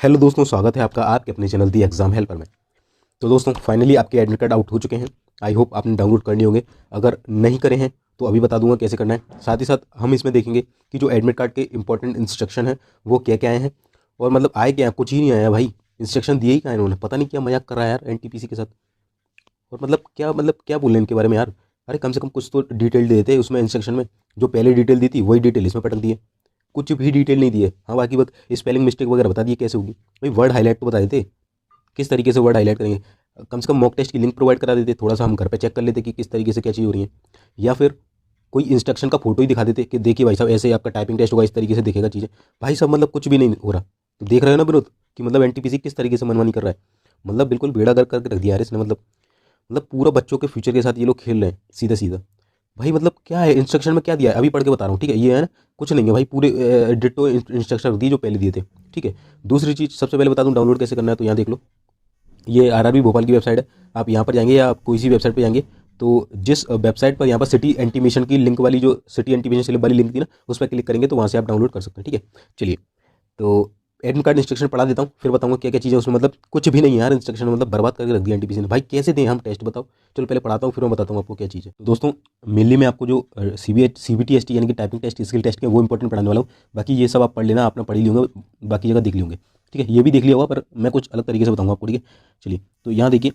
Hello दोस्तों, स्वागत है आपका आपके अपने चैनल दी एग्जाम हेल्पर में। तो दोस्तों फाइनली आपके एडमिट कार्ड आउट हो चुके हैं। आई होप आपने डाउनलोड करने होंगे। अगर नहीं करे हैं तो अभी बता दूंगा कैसे करना है। साथ ही साथ हम इसमें देखेंगे कि जो एडमिट कार्ड के इंपॉर्टेंट इंस्ट्रक्शन है वो क्या क्या आए हैं और मतलब आए क्या हैं। कुछ ही नहीं आया भाई, इंस्ट्रक्शन दिए ही क्या है इन्होंने। पता नहीं क्या मजाक कर रहा है यार एनटीपीसी के साथ। और मतलब क्या बोल रहे हैं इनके बारे में यार। अरे कम से कम कुछ तो डिटेल दे देते उसमें इंस्ट्रक्शन में। जो पहले डिटेल दी थी वही डिटेल इसमें पटक दिए। कुछ भी डिटेल नहीं दिए। हाँ बाकी वक्त स्पेलिंग मिस्टेक वगैरह बता दिए कैसे होगी। भाई वर्ड हाईलाइट तो बता देते, किस तरीके से वर्ड हाईलाइट करेंगे। कम से कम मॉक टेस्ट की लिंक प्रोवाइड करा देते, थोड़ा सा हम घर पे चेक कर लेते कि किस तरीके से क्या चीज़ हो रही है। या फिर कोई इंस्ट्रक्शन का फोटो ही दिखा देते कि देखिए भाई साहब ऐसे ही आपका टाइपिंग टेस्ट होगा, इस तरीके से दिखेगा चीज़ें। भाई साहब मतलब कुछ भी नहीं हो रहा। तो देख रहे हो ना विनोद कि मतलब एनटीपीसी किस तरीके से मनमानी कर रहा है। मतलब बिल्कुल बेड़ा गर्क करके रख दिया यार इसने। मतलब पूरा बच्चों के फ्यूचर के साथ ये लोग खेल रहे हैं सीधा सीधा। भाई मतलब क्या है इंस्ट्रक्शन में क्या दिया है अभी पढ़ के बता रहा हूँ, ठीक है। ये है ना, कुछ नहीं है भाई, पूरे डिट्टो इंस्ट्रक्शन दिए जो पहले दिए थे, ठीक है। दूसरी चीज़ सबसे पहले बता दूँ डाउनलोड कैसे करना है। तो यहाँ देख लो, ये आरआरबी भोपाल की वेबसाइट है। आप यहाँ पर जाएंगे या आप कोई सी वेबसाइट पर जाएंगे तो जिस वेबसाइट पर यहाँ पर सिटी एंटीमेशन की लिंक वाली, जो सिटी एंटीमेशन स्लिप वाली लिंक थी ना, उस पर क्लिक करेंगे तो वहाँ से आप डाउनलोड कर सकते हैं, ठीक है। चलिए, तो एडमिट कार्ड इंस्ट्रक्शन पढ़ा देता हूँ, फिर बताऊंगा क्या क्या चीज़ें उसमें। मतलब कुछ भी नहीं है यार इंस्ट्रक्शन, मतलब बर्बाद करके रख दिया एनटीपीसी ने। भाई कैसे दें हम टेस्ट, बताओ। चलो पहले पढ़ाता हूँ फिर मैं बताता हूँ आपको क्या चीज़ है। तो दोस्तों मेनली मैं आपको जो सीबीटी एस टी यानी कि टाइपिंग टेस्ट, स्किल टेस्ट के वो इंपॉर्टेंट पढ़ाने वाला हूँ। बाकी ये सब आप पढ़ लेना, आपने पढ़ी ली होंगे, बाकी जगह देख ली होंगे, ठीक है। ये भी देख लिया होगा पर मैं कुछ अलग तरीके से बताऊँगा आपको, ठीक है। चलिए, तो यहाँ देखिए,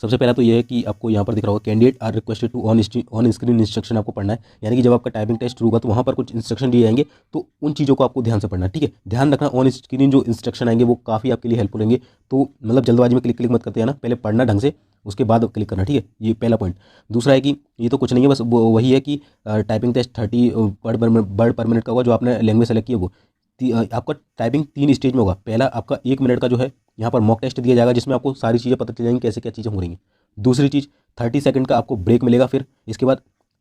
सबसे पहला तो ये है कि आपको यहाँ पर दिख रहा होगा candidate are requested to on screen instruction आपको पढ़ना है। यानी कि जब आपका टाइपिंग टेस्ट होगा तो वहाँ पर कुछ इंस्ट्रक्शन दिए जाएंगे, तो उन चीज़ों को आपको ध्यान से पढ़ना है, ठीक है। ध्यान रखना ऑन स्क्रीन जो इंस्ट्रक्शन आएंगे वो काफ़ी आपके लिए हेल्पफुल रहेंगे। तो मतलब जल्दबाजी में क्लिक क्लिक मत करते हैं ना, पहले पढ़ना ढंग से, उसके बाद क्लिक करना, ठीक है। ये पहला पॉइंट। दूसरा है कि ये तो कुछ नहीं है, बस वही है कि typing test 30 word per minute का होगा। जो आपने लैंग्वेज सेलेक्ट किया वो आपका टाइपिंग 3 स्टेज में होगा। पहला आपका 1 मिनट का जो है यहाँ पर मॉक टेस्ट दिया जाएगा, जिसमें आपको सारी चीज़ें पता चल जाएंगी कैसे क्या चीज़ें हो रही हैं। दूसरी चीज़ 30 सेकंड का आपको ब्रेक मिलेगा। फिर इसके बाद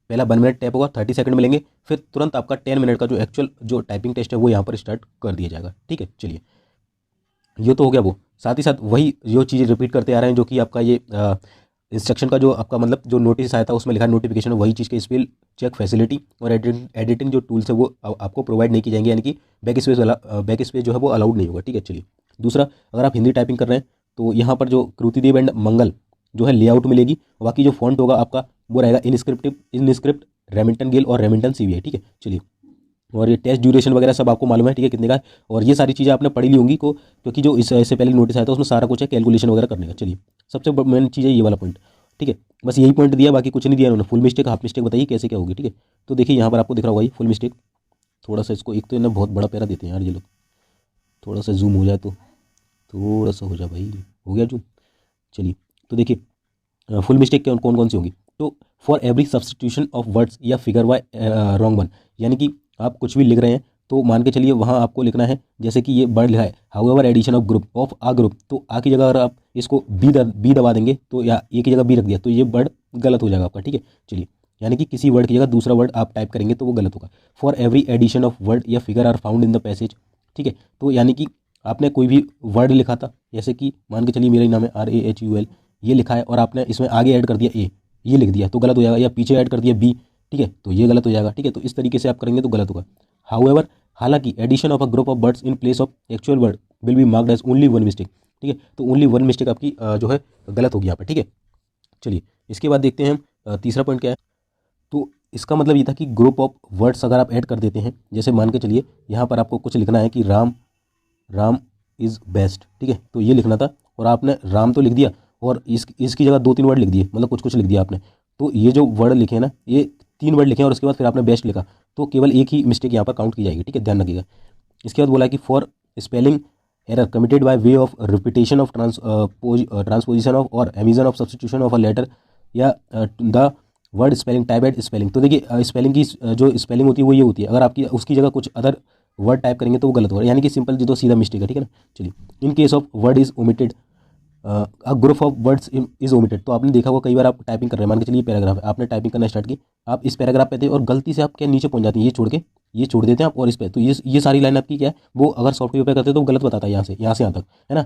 पहला 1 मिनट टैप होगा, 30 सेकंड मिलेंगे, फिर तुरंत आपका 10 मिनट का जो एक्चुअल जो टाइपिंग टेस्ट है वो यहाँ पर स्टार्ट कर दिया जाएगा, ठीक है। चलिए, ये तो हो गया वो। साथ ही साथ वही जो चीज़ें रिपीट करते आ रहे हैं, जो कि आपका ये इंस्ट्रक्शन का जो आपका मतलब जो नोटिस आया था उसमें लिखा नोटिफिकेशन, वही चीज़ के स्पेल चेक फैसिलिटी और एडिटिंग जो टूल्स है वो आपको प्रोवाइड नहीं की जाएंगे। यानी कि बैक स्पेस जो है वो अलाउड नहीं होगा, ठीक है। चलिए, दूसरा, अगर आप हिंदी टाइपिंग कर रहे हैं तो यहाँ पर जो कृतिदेव एंड मंगल जो है लेआउट मिलेगी। बाकी जो फॉन्ट होगा आपका वो रहेगा इनस्क्रिप्ट रेमिंटन गेल और रेमिंटन सीवीआई, ठीक है। चलिए, और ये टेस्ट ड्यूरेशन वगैरह सब आपको मालूम है, ठीक है, कितने का है। और ये सारी चीज़ें आपने पढ़ी ली होंगी को, क्योंकि जो इससे पहले नोटिस आया था उसमें सारा कुछ है कैलकुलेशन वगैरह करने का। चलिए, सबसे मेन चीज़ है ये वाला पॉइंट, ठीक है। बस यही पॉइंट दिया, बाकी कुछ नहीं दिया उन्होंने। फुल मिस्टेक हाफ मिस्टेक बताइए कैसे क्या होगी, ठीक है। तो देखिए यहाँ पर आपको दिख रहा होगा ये फुल मिस्टेक। थोड़ा सा इसको, एक तो इन्हें बहुत बड़ा पैरा देते हैं यार ये लोग। थोड़ा सा जूम हो जाए तो, थोड़ा सा हो जाए भाई, हो गया जूम। चलिए, तो देखिए फुल मिस्टेक कौन कौन सी होंगी। तो for every substitution of words या फिगर बाय रॉन्ग वन, यानी कि आप कुछ भी लिख रहे हैं तो मान के चलिए वहाँ आपको लिखना है, जैसे कि ये वर्ड लिखा है however addition of group of a group, तो आ की जगह अगर आप इसको बी दबा देंगे तो, या ए की जगह बी रख दिया तो ये वर्ड गलत हो जाएगा आपका, ठीक है। चलिए, यानी कि किसी वर्ड की जगह दूसरा वर्ड आप टाइप करेंगे तो वो गलत होगा। For every addition of word या figure are found in the passage, ठीक है। तो यानी कि आपने कोई भी वर्ड लिखा था, जैसे कि मान के चलिए मेरा ही नाम है RAHUL, ये लिखा है और आपने इसमें आगे ऐड कर दिया ए, ये लिख दिया तो गलत हो जाएगा। या पीछे ऐड कर दिया बी, ठीक है, तो ये गलत हो जाएगा, ठीक है। तो इस तरीके से आप करेंगे तो गलत होगा। हाउएवर, हालांकि addition of a group of words in place of actual word will be marked as only one mistake, ठीक है। तो ओनली वन मिस्टेक आपकी जो है गलत होगी यहाँ पर, ठीक है। चलिए, इसके बाद देखते हैं हम तीसरा पॉइंट क्या है। तो इसका मतलब ये था कि ग्रुप ऑफ वर्ड्स अगर आप ऐड कर देते हैं, जैसे मान के चलिए यहाँ पर आपको कुछ लिखना है कि राम इज़ बेस्ट, ठीक है, तो ये लिखना था और आपने राम तो लिख दिया और इसकी जगह 2-3 वर्ड लिख दिए, मतलब कुछ कुछ लिख दिया आपने। तो ये जो वर्ड लिखे हैं ना, ये 3 वर्ड लिखे हैं और उसके बाद फिर आपने बेस्ट लिखा, तो केवल एक ही मिस्टेक यहाँ पर काउंट की जाएगी, ठीक है, ध्यान रखिएगा। इसके बाद बोला कि for spelling error committed by way of repetition of transposition of और omission of substitution of a letter या the word spelling type at spelling. तो देखिए स्पेलिंग की जो स्पेलिंग होती है वो ये होती है, अगर आपकी उसकी जगह कुछ अदर वर्ड टाइप करेंगे तो वो गलत होगा, यानी कि सिंपल जी तो सीधा मिस्टेक है, ठीक है ना। चलिए, in case of word is omitted a group of words is omitted, तो आपने देखा होगा कई बार आप टाइपिंग कर रहे हैं, मान के चलिए पैराग्राफ है, आपने टाइपिंग करना स्टार्ट की, आप इस पैराग्राफ पे थे और गलती से आप क्या नीचे पहुंच जाती हैं, ये छोड़ देते हैं आप और इस पे, तो ये सारी लाइन आपकी क्या है, वो अगर सॉफ्टवेयर पे करते तो गलत बताता है यहाँ से यहाँ तक, है ना।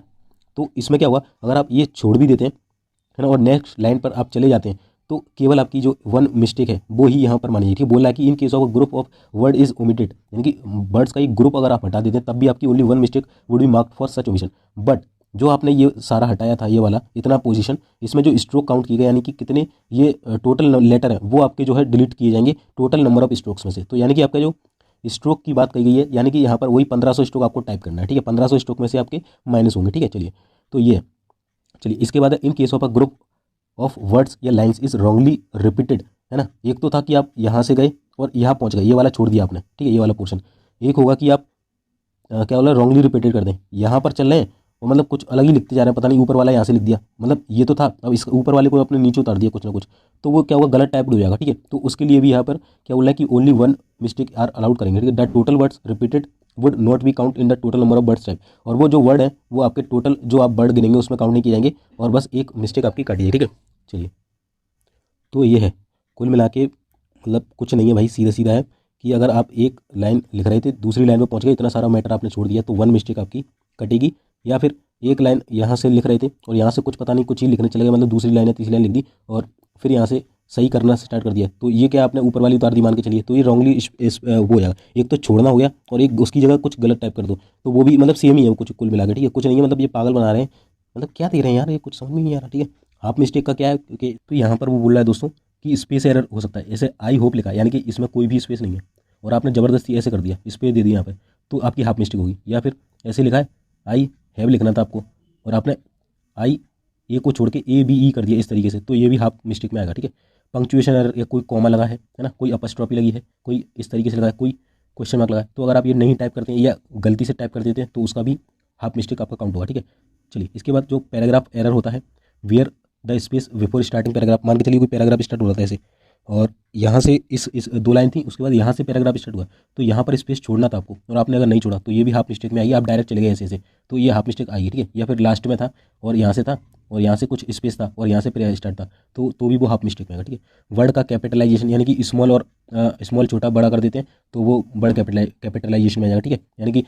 तो इसमें क्या हुआ, अगर आप ये छोड़ भी देते हैं, है ना, और नेक्स्ट लाइन पर आप चले जाते हैं तो केवल आपकी जो वन मिस्टेक है वो ही यहाँ पर मानी जाएगी। बोला है कि in case of group of word is omitted, यानी कि वर्ड्स का एक ग्रुप अगर आप हटा देते हैं तब भी आपकी only one mistake would be marked for such omission. But जो आपने ये सारा हटाया था, ये वाला इतना पोजीशन, इसमें जो स्ट्रोक काउंट किए गए यानी कि कितने ये टोटल लेटर है वो आपके जो है डिलीट किए जाएंगे टोटल नंबर ऑफ स्ट्रोक्स में से। तो यानी कि आपका जो स्ट्रोक की बात कही गई है, यानी कि यहाँ पर वही 1500 स्ट्रोक आपको टाइप करना है, ठीक है। 1500 स्ट्रोक में से आपके माइनस होंगे, ठीक है। चलिए, तो ये चलिए इसके बाद in case of a group of words या लाइन्स इज रॉन्गली रिपीटेड, है ना। एक तो था कि आप यहाँ से गए और यहाँ पहुँच गए, ये वाला छोड़ दिया आपने, ठीक है, ये वाला पोर्शन। एक होगा कि आप क्या बोला, रॉन्गली रिपीटेड कर दें, यहाँ पर चल रहे हैं और मतलब कुछ अलग ही लिखते जा रहे हैं, पता नहीं ऊपर वाला यहाँ से लिख दिया, मतलब ये तो था, अब इस ऊपर वाले को अपने नीचे उतार दिया कुछ ना कुछ, तो वो क्या होगा, गलत टाइप हो जाएगा, ठीक है। तो उसके लिए भी यहाँ पर क्या बोला है कि only one mistake are allowed करेंगे, ठीक है। The total words repeated would not be count in the total number of words type, और वो जो वर्ड है वो आपके टोटल जो आप वर्ड गिनेंगे उसमें काउंट नहीं किए जाएंगे, और बस एक मिस्टेक आपकी काटी है, ठीक है। चलिए, तो ये है कुल मिला के, मतलब कुछ नहीं है भाई, सीधा सीधा है कि अगर आप एक लाइन लिख रहे थे दूसरी लाइन में पहुंच गए, इतना सारा मैटर आपने छोड़ दिया, तो वन मिस्टेक आपकी कटेगी। या फिर एक लाइन यहाँ से लिख रहे थे और यहाँ से कुछ पता नहीं कुछ ही लिखने चले गए, मतलब दूसरी लाइन या तीसरी लाइन लिख दी और फिर यहाँ से सही करना स्टार्ट कर दिया, तो ये क्या आपने ऊपर वाली उतार दी मान के चलिए, तो ये रॉन्गली वो हो जाएगा। एक तो छोड़ना हो गया और एक उसकी जगह कुछ गलत टाइप कर दो, तो वो भी मतलब सेम ही है, वो कुछ कुल मिला के, ठीक है। कुछ नहीं है, मतलब ये पागल बना रहे हैं, मतलब क्या दे रहे हैं यार, ये कुछ समझ में नहीं आ रहा, ठीक है। हाफ मिस्टेक का क्या है, क्योंकि तो यहाँ पर वो बोल रहा है दोस्तों कि स्पेस एरर हो सकता है, ऐसे आई होप लिखा है, यानी कि इसमें कोई भी स्पेस नहीं है और आपने ज़बरदस्ती ऐसे कर दिया, स्पेस दे दिया यहाँ पे, तो आपकी हाफ मिस्टेक होगी। या फिर ऐसे लिखा है आई हैव लिखना था आपको और आपने आई ए को छोड़ के ए बी ई कर दिया इस तरीके से, तो ये भी हाफ मिस्टेक में आएगा, ठीक है। पंक्चुएशन एरर, या कोई कॉमा लगा है ना, कोई अपस्ट्रॉपी लगी है, कोई इस तरीके से लगा है, कोई क्वेश्चन मार्क लगा है, तो अगर आप ये नहीं टाइप करते हैं या गलती से टाइप कर देते हैं तो उसका भी हाफ मिस्टेक आपका काउंट होगा, ठीक है। चलिए, इसके बाद जो पैराग्राफ एरर होता है, where the space before starting paragraph, मान के चलिए कोई पैराग्राफ स्टार्ट हो रहा था ऐसे, और यहाँ से इस दो लाइन थी, उसके बाद यहाँ से पैराग्राफ स्टार्ट हुआ, तो यहाँ पर स्पेस छोड़ना था आपको और आपने अगर नहीं छोड़ा तो ये भी हाफ मिस्टेक में आएगी, आप डायरेक्ट चले गए ऐसे ऐसे, तो ये हाफ मिस्टेक आएगी, ठीक है। या फिर लास्ट में था और यहाँ से था और यहाँ से कुछ स्पेस था और यहाँ से फिर स्टार्ट था, तो भी वो हाफ मिस्टेक में आएगा, ठीक है। वर्ड का कैपिटलाइजेशन, यानी कि स्मॉल और स्मॉल छोटा बड़ा कर देते हैं तो वो वर्ड कैपिटलाइजेशन में आ जाएगा, ठीक है। यानी कि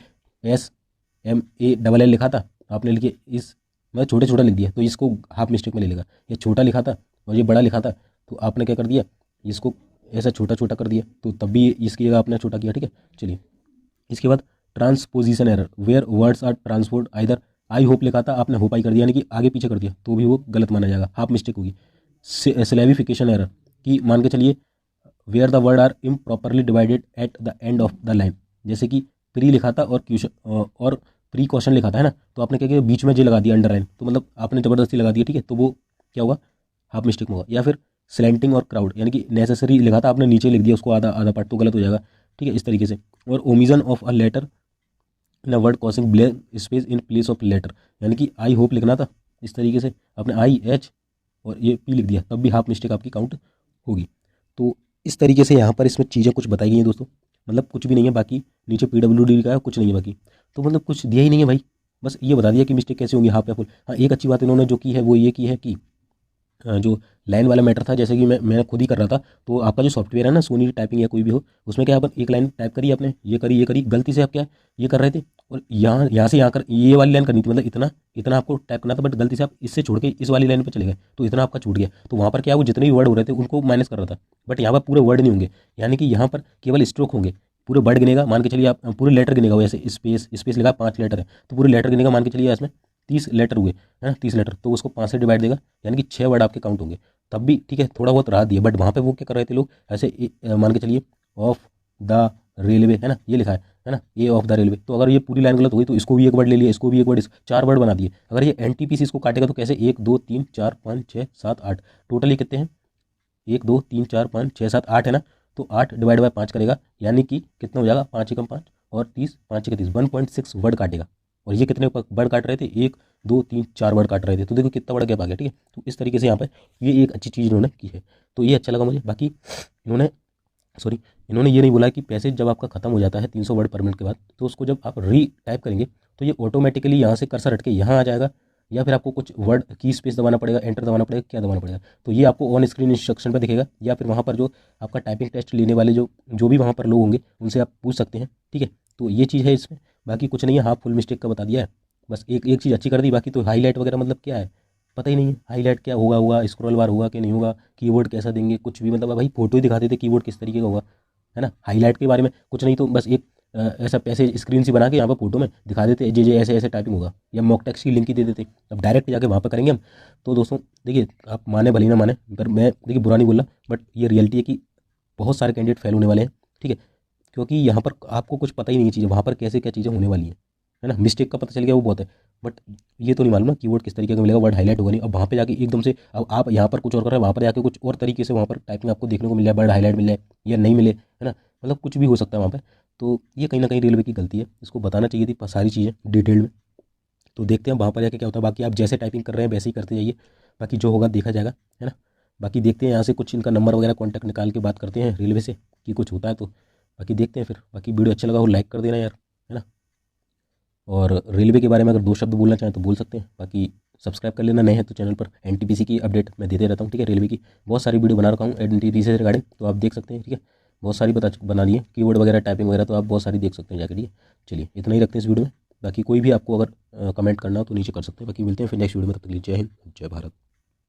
SMALL लिखा था, आपने लिखे इस मैं छोटे छोटा लिख दिया, तो इसको हाफ मिस्टेक में ले लेगा। ये छोटा लिखा था और ये बड़ा लिखा था, तो आपने क्या कर दिया, इसको ऐसा छोटा छोटा कर दिया, तो तब भी इसकी जगह आपने छोटा किया, ठीक है। चलिए, इसके बाद transposition error, where words are transport either I hope लिखा था, आपने होप आई कर दिया, यानी कि आगे पीछे कर दिया, तो भी वो गलत माना जाएगा, हाफ मिस्टेक होगी। सिलेबिफिकेशन एरर, कि मान के चलिए where the word are improperly divided at the end of the line, जैसे कि प्री लिखा था और क्वेश्चन और प्री क्वेश्चन लिखा था, है ना, तो आपने क्या किया, बीच में जे लगा दिया अंडरलाइन, तो मतलब आपने ज़बरदस्ती लगा दिया, ठीक है, तो वो क्या होगा, हाफ मिस्टेक में होगा। या फिर स्लैंटिंग और क्राउड, यानी कि नेसेसरी लिखा था, आपने नीचे लिख दिया उसको आधा आधा पार्ट, तो गलत हो जाएगा, ठीक है, इस तरीके से। और omission of a letter in a word causing blank space in place of letter, यानी कि आई होप लिखना था, इस तरीके से आपने IH और ये P लिख दिया, तब भी हाफ मिस्टेक आपकी काउंट होगी। तो इस तरीके से यहाँ पर इसमें चीज़ें कुछ बताई गई हैं दोस्तों, मतलब कुछ भी नहीं है बाकी, नीचे PWD का है, कुछ नहीं है बाकी, तो मतलब कुछ दिया ही नहीं है भाई, बस ये बता दिया कि मिस्टेक कैसे होंगी हाफ या फुल। हाँ, एक अच्छी बात इन्होंने जो की है वो ये की है कि जो लाइन वाला मैटर था, जैसे कि मैं खुद ही कर रहा था, तो आपका जो सॉफ्टवेयर है ना, सोनी टाइपिंग या कोई भी हो, उसमें क्या अपन एक लाइन टाइप करी आपने, ये करी गलती से, आप क्या ये कर रहे थे और यहाँ से यहाँ कर ये वाली लाइन करनी थी, मतलब इतना इतना आपको टाइप करना था, बट गलती से आप इससे छोड़ के इस वाली लाइन पे चले गए, तो इतना आपका छूट गया, तो वहाँ पर क्या वो जितने भी वर्ड हो रहे थे उनको माइनस कर रहा था, बट यहाँ पर पूरे वर्ड नहीं होंगे, यानी कि यहाँ पर केवल स्ट्रोक होंगे, पूरे वर्ड गिनेगा, मान के चलिए आप पूरे लेटर गिनेगा, वैसे स्पेस स्पेस लिखा 5 लेटर है, तो पूरे लेटर गिनेगा, मान के चलिए इसमें 30 लेटर हुए, है ना, 30 लेटर, तो उसको 5 से डिवाइड देगा, यानी कि 6 वर्ड आपके काउंट होंगे, तब भी ठीक है, थोड़ा बहुत राहत दिया, बट वहाँ पे वो क्या कर रहे थे लोग ऐसे मान के चलिए ऑफ द रेलवे, है ना, ये लिखा है ना, ए ऑफ द रेलवे, तो अगर ये पूरी लाइन गलत हो गई तो इसको भी एक वर्ड ले लिया, इसको भी एक वर्ड, 4 वर्ड बना दिए। अगर ये NTPC इसको काटेगा तो कैसे, 1 2 3 4 5 6 7 8, टोटल ये कितने हैं, 1 2 3 4 5 6 7 8 है ना, तो 8 डिवाइड बाय 5 करेगा, यानी कि कितना हो जाएगा, 5 एकम 5 और 30 5 एकम 30, 1.6 वर्ड काटेगा। और ये कितने वर्ड काट रहे थे, 1 2 3 4 वर्ड काट रहे थे, तो देखो कितना बड़ा गैप आ गया, ठीक है। तो इस तरीके से यहाँ पर ये एक अच्छी चीज़ इन्होंने की है, तो ये अच्छा लगा मुझे। बाकी इन्होंने ये नहीं बोला कि पैसेज जब आपका खत्म हो जाता है 300 वर्ड पर मिनट के बाद, तो उसको जब आप री टाइप करेंगे तो ये ऑटोमेटिकली यहाँ से कर्सर हट के यहाँ आ जाएगा, या फिर आपको कुछ वर्ड की स्पेस दबाना पड़ेगा, एंटर दबाना पड़ेगा, क्या दबाना पड़ेगा, तो ये आपको ऑन स्क्रीन इंस्ट्रक्शन पर दिखेगा, या फिर वहाँ पर जो आपका टाइपिंग टेस्ट लेने वाले जो भी वहाँ पर लोग होंगे उनसे आप पूछ सकते हैं, ठीक है। तो ये चीज़ है इसमें, बाकी कुछ नहीं है, हाफ फुल मिस्टेक का बता दिया है, बस एक चीज़ अच्छी कर दी, बाकी तो हाईलाइट वगैरह मतलब क्या है, पता ही नहीं है हाईलाइट क्या होगा स्क्रॉल बार होगा कि नहीं होगा, कीवर्ड कैसा देंगे, कुछ भी मतलब भाई फोटो ही दिखा देते कीवर्ड किस तरीके का होगा, है ना। हाईलाइट के बारे में कुछ नहीं तो बस एक ऐसा पैसे स्क्रीन से बना के यहाँ पर फोटो में दिखा देते जे ऐसे ऐसे टाइपिंग होगा, या मॉक टेक्स्ट की लिंक ही दे देते। अब डायरेक्ट जाके वहाँ पर करेंगे हम। तो दोस्तों देखिए, आप माने भले ना माने, पर मैं देखिए बुरा नहीं बोल रहा, बट ये रियलिटी है कि बहुत सारे कैंडिडेट फेल होने वाले हैं, ठीक है। क्योंकि यहाँ पर आपको कुछ पता ही नहीं है चीज़ें, वहाँ पर कैसे क्या चीज़ें होने वाली हैं, है ना। मिस्टेक का पता चल गया वो बहुत है, बट ये तो नहीं मालूम ना कीवर्ड किस तरीके का मिलेगा, वर्ड हाईलाइट होगा नहीं। अब वहाँ पे जाके एकदम से, अब आप यहाँ पर कुछ और कर रहे हैं, वहाँ पर जाके कुछ और तरीके से वहाँ पर टाइपिंग आपको देखने को मिल जाए, वर्ड हाईलाइट मिल जाए या नहीं मिले, है ना। मतलब कुछ भी हो सकता है वहाँ पर। तो ये कहीं ना कहीं रेलवे की गलती है, इसको बताना चाहिए थी सारी चीज़ें डिटेल में। तो देखते हैं वहाँ पर जाके क्या होता है। बाकी आप जैसे टाइपिंग कर रहे हैं वैसे ही करते जाइए, बाकी जो होगा देखा जाएगा, है ना। बाकी देखते हैं यहाँ से कुछ इनका नंबर वगैरह कॉन्टैक्ट निकाल के बात करते हैं रेलवे से कि कुछ होता है तो। बाकी देखते हैं फिर। बाकी वीडियो अच्छा लगा हो लाइक कर देना यार, है ना। और रेलवे के बारे में अगर दो शब्द बोलना चाहें तो बोल सकते हैं। बाकी सब्सक्राइब कर लेना, नए हैं तो चैनल पर एनटीपीसी की अपडेट मैं देते रहता हूँ, ठीक है। रेलवे की बहुत सारी वीडियो बना रखा हूँ एनटीपीसी से रिगार्डिंग, तो आप देख सकते हैं, ठीक है। बहुत सारी बना ली है, कीवर्ड वगैरह टाइपिंग वगैरह, तो आप बहुत सारी देख सकते हैं जाकर, ठीक है। चलिए इतना ही रखते हैं इस वीडियो में। बाकी कोई भी आपको अगर कमेंट करना हो तो नीचे कर सकते हैं। बाकी मिलते हैं फिर नेक्स्ट वीडियो में, तब तक के लिए जय हिंद जय भारत।